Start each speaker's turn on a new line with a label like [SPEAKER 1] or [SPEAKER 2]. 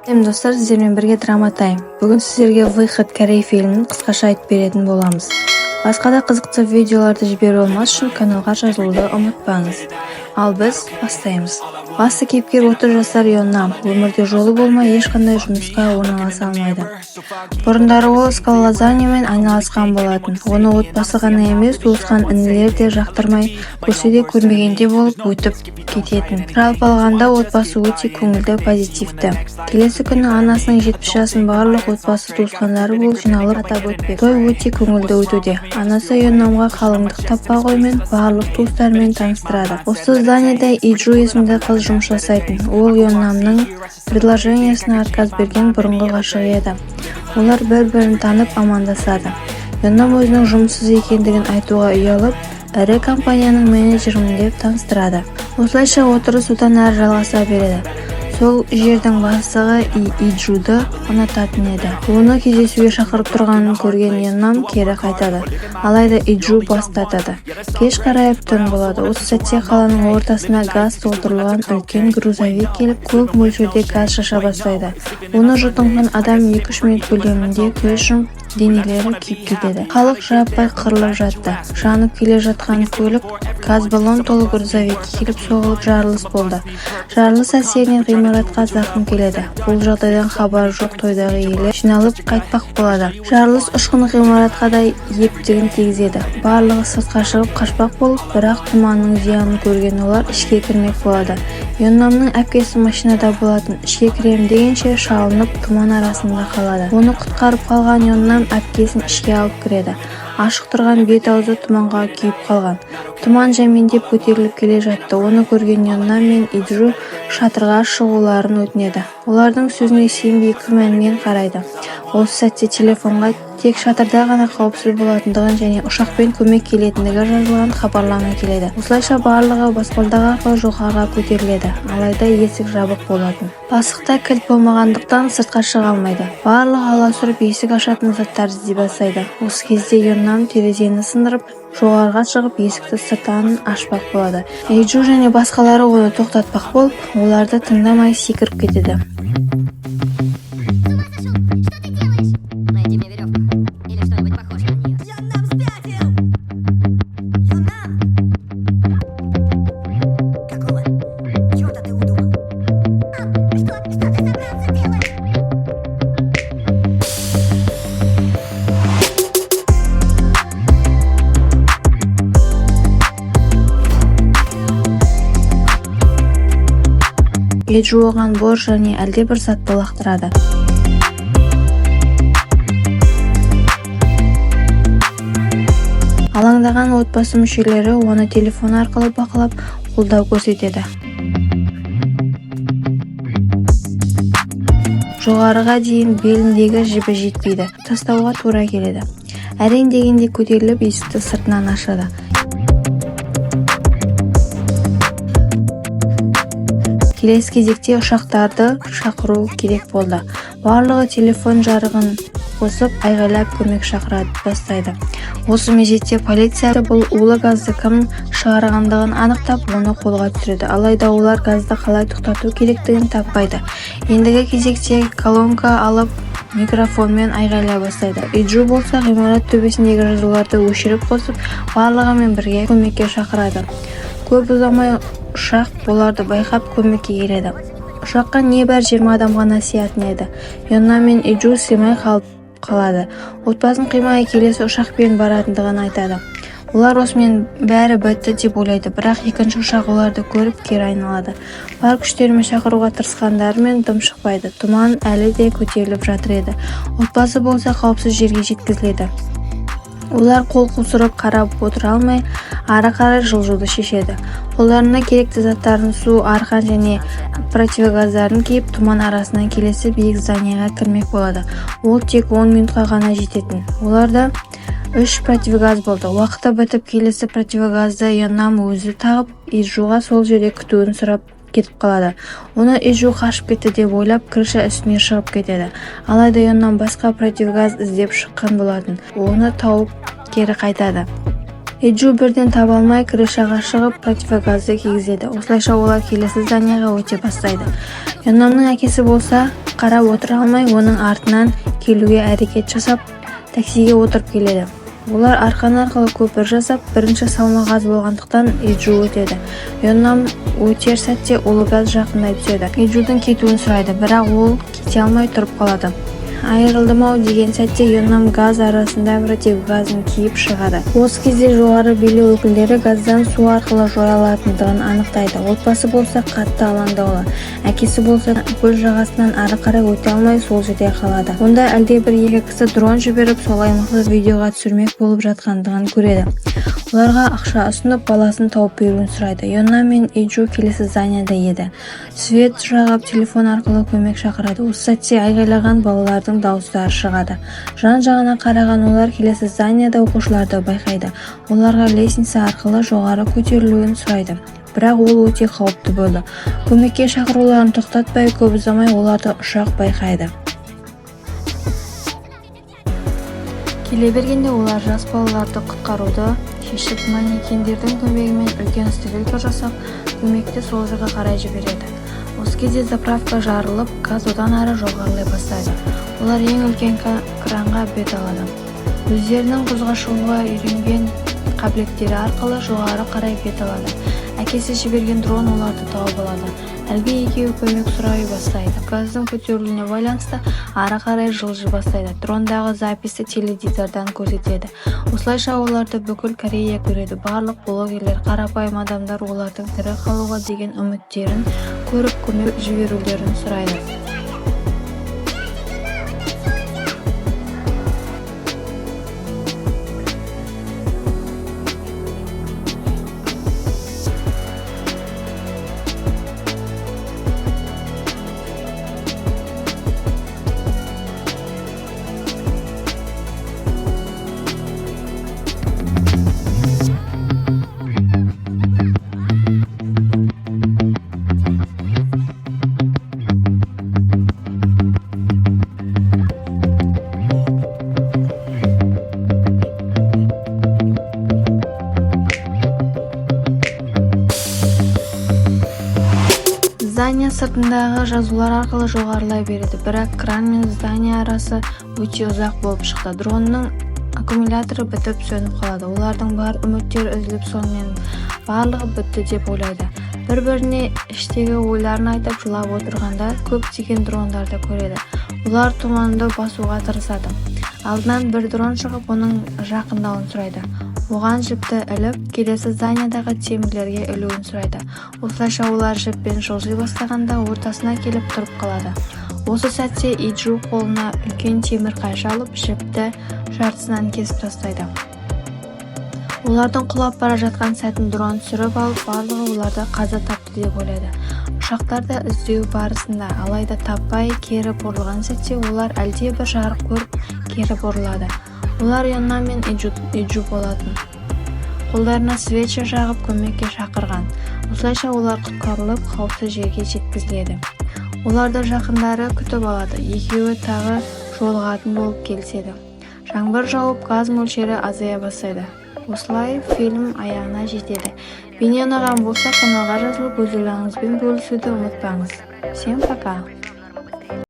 [SPEAKER 1] Достар, сіздермен бірге драма тайм. Бүгін сіздерге выход Корей фильмін қысқаша айтып беретін боламыз. Басқа да қызықты видеоларды жіберу болмас үшін каналға жазылуды ұмытпаңыз. Ал біз бастаймыз. Басты кейіпкер 30 жасар Йоннам. Өмірде жолы болмай ешқандай жұмысқа орналаса алмайды. Бұрындары ол скалолазаниyaмен айналысқан болатын. Оны отбасы ғана емес, туысқан інілер де жақтырмай, көрсе де көрмегенде болып өтіп кететін. Жалпы алғанда отбасы өте көңілді, позитивті. Келесі күні анасының 70 жасын барлық отбасы туысқандары болып жиналып атап өтпек. Той өте көңілді өтуде. Анасы Йоннамға қалыңдық таппа қоймен барлық туыстарымен таныстырады. Осы зданияда Иджу есімді қыз жұмыс жасайтын. Ол Йоннамның предложениясына отказ берген бұрынғы ғашығы еді. Олар бір-бірін танып амандасады. Йоннам өзінің жұмыссыз екендігін айтуға ұялып, ірі компанияның менеджерімін деп таныстырады. Осылайша отырыс одан әрі жалғаса береді. Сол жердің бастығы Иджуды ұнататын еді. Оны кездесуге шақырып тұрғанын көрген Йоннам кері қайтады. Алайда Иджу бас тартады. Кеш қарайып түн болады. Осы сәтте қаланың ортасына газ толтырылған үлкен грузовик келіп, көп мөлшерде газ шаша бастайды. Оны жұтынған адам 2-3 минут көлемінде көз жұмып, денелері күйіп кетеді. Халық жаппай қырылып жатты. Жанып келе жатқан көлік газ баллон толы грузовикке келіп соғылып жарылыс болды. Жарылыс әсерінен ғимаратқа зақым келеді. Бұл жағдайдан хабар жоқ тойдағы иелер жиналып қайтпақ болады. Жарылыс ұшқын ғимаратқа да ептігін тигізеді. Барлығы сыртқа шығып қашпақ болып, бірақ тұманның зиянын көрген олар ішке кірмек болады. Йоннамның әпкесі машинада болатын. Ішке кірем дегенше шалынып, тұман арасында қалады. Оны құтқарып қалған Йоннам әпкесін ішке алып кіреді. Ашық тұрған бет-аузы тұманға күйіп қалған. Тұман жәмендеп көтеріліп келе жатты. Оны көрген Йоннам мен Иджу шатырға шығуларын өтінеді. Олардың сөзіне сенбей күмәнмен қарайды. Осы сәтте телефонға тек шатырда ғана қауіпсіз болатындығын және ұшақпен көмек келетіндігі жазылған хабарлама келеді. Осылайша барлығы баспалдақ арқылы жоғарыға көтеріледі. Алайда есік жабық болатын. Басықта кілт болмағандықтан сыртқа шыға алмайды. Барлығы аласұрып есік ашатын заттар іздей бастайды. Осы кезде Йоннам терезені сындырып, жоғарыға шығып есікті сырттан ашпақ болады. Иджу және басқалары оны тоқтатпақ болып, оларды тыңдамай секіріп кетеді. Иджу оған борыш және әлде бір затты лақтырады. Алаңдаған отбасы мүшелері оны телефон арқылы бақылап, қолдау көрсетеді. Жоғарыға дейін беліндегі жібі жетпейді. Тастауға тура келеді. Әрең дегенде көтеріліп есікті сыртынан ашады. Келесі кезекте ұшақтарды шақыру керек болды. Барлығы телефон жарығын қосып, айғайлап көмек шақыра бастайды. Осы мезетте полиция бұл улы газды кім шығарғандығын анықтап, оны қолға түсіреді. Алайда олар газды қалай тоқтату керектігін таппайды. Ендігі кезекте колонка алып, микрофонмен айғайлай бастайды. Иджу болса ғимарат төбесіндегі жазуларды өшіріп қосып, барлығымен бірге көмекке шақырады. Көп ұзамай ұшақ оларды байқап көмекке келеді. Ұшаққа небәрі 20 адам ғана сиятын еді. Йоннам мен Иджу сыймай қалады. Отбасын қимай келесі ұшақпен баратындығын айтады. Олар осымен бәрі бітті деп ойлайды, бірақ екінші ұшақ оларды көріп кері айналады. Бар күштерімен шақыруға тырысқандарымен дым шықпайды. Тұман әлі де көтеріліп жатыр еді. Отбасы болса қауіпсіз жерге жеткізіледі. Олар қол қусырып қарап отыра алмай, ары қарай жылжуды шешеді. Қолдарына керекті заттарын су, арқан және противогаздарын киіп, тұман арасынан келесі биік зданияға кірмек болады. Ол тек 10 минутқа ғана жететін. Оларда 3 противогаз болды. Уақыты бітіп келесі противогазды Йоннам өзі тағып, Иджуға сол жерде күтуін сұрап кетіп қалады. Оны Иджу қашып кетті деп ойлап, крыша үстіне шығып кетеді. Алайда Йоннам басқа противогаз іздеп шыққан болатын. Оны тауып кері қайтады. Иджу бірден таба алмай крышаға шығып противогазды кигізеді. Осылайша олар келесі зданияға өте бастайды. Йоннамның әкесі болса қарап отыра алмай, оның артынан келуге әрекет жасап, таксиге отырып келеді. Олар арқан арқылы көпір жасап, бірінші салмақ аз болғандықтан Иджу өтеді. Йоннам өтер сәтте улы газ жақындай түседі. Иджудың кетуін сұрайды, бірақ ол кете алмай тұрып қалады. Айырылдым-ау деген сәтте Йоннам газ арасында противогазын киіп шығады. Осы кезде жоғары билік өкілдері газдан су арқылы жоя алатындығын анықтайды. Отбасы болса қатты алаңдаулы. Әкесі болса көл жағасынан ары қарай өте алмай сол жерде қалады. Онда әлдебір екі кісі дрон жіберіп, сол аймақты видеоға түсірмек болып жатқандығын көреді. Оларға ақша ұсынып, баласын тауып беруін сұрайды. Йоннам мен Иджу келесі зданияда еді. Свет жағып, телефон арқылы көмек шақырады. Осы сәтте айғайлаған балалардың дауыстары шығады. Жан-жағына қараған олар келесі зданияда оқушыларды байқайды. Оларға лестница арқылы жоғары көтерілуін сұрайды. Бірақ ол өте қауіпті болды. Көмекке шақыруларын тоқтатпай, көп ұзамай оларды ұшақ байқайды. Келе бергенде олар жас балаларды құтқаруды шешіп, манекендердің көмегімен үлкен стрелка жасап, көмекті сол жаққа қарай жібереді. Осы кезде заправка жарылып, газ одан ары жоғарылай бастайды. Олар ең үлкен кранға бет алады. Өздерінің құзға шығуға үйренген қабілеттері арқылы жоғары қарай бет алады. Әкесі жіберген дрон оларды тауып алады. Әлгі екеуі көмек сұрай бастайды. Газдың көтерілуіне байланысты ары қарай жылжи бастайды. Дрондағы записті теледидардан көрсетеді. Осылайша оларды бүкіл Корея көреді. Барлық блогерлер, қарапайым адамдар олардың тірі қалуға деген үміттерін көріп, көмек жіберулерін сұрайды. Здания сыртындағы жазулар арқылы жоғарылай береді, бірақ кран мен здания арасы өте ұзақ болып шықты. Дронның аккумуляторы бітіп сөніп қалады. Олардың бар үміттері үзіліп, сонымен барлығы бітті деп ойлайды. Бір-біріне іштегі ойларын айтып жылап отырғанда көптеген дрондарды көреді. Олар тұманды басуға тырысады. Алдынан бір дрон шығып, оның жақындауын сұрайды. Оған жіпті іліп, келесі зданиядағы темірлерге ілуін сұрайды. Осылайша олар жіппен жылжи бастағанда ортасына келіп тұрып қалады. Осы сәтте Иджу қолына үлкен темір қайшы алып, жіпті жартысынан кесіп тастайды. Олардың құлап бара жатқан сәтін дрон түсіріп алып, барлығы оларды қаза тапты деп ойлайды. Ұшақтарды іздеу барысында, алайда таппай кері бұрылған сәтте олар әлдебір жарық көріп кері бұрылады. Олар Йоннам мен Иджу болатын. Қолдарына свеча жағып көмекке шақырған. Осылайша олар құтқарылып, қауіпсіз жерге жеткізіледі. Оларды жақындары күтіп алады. Екеуі тағы жолығатын болып келіседі. Жаңбыр жауып, газ мөлшері азая бастайды. Осылай фильм аяғына жетеді. Бейне ұнаған болса, каналға жазылып, өз ойларыңызбен бөлісуді ұмытпаңыз. Всем пока!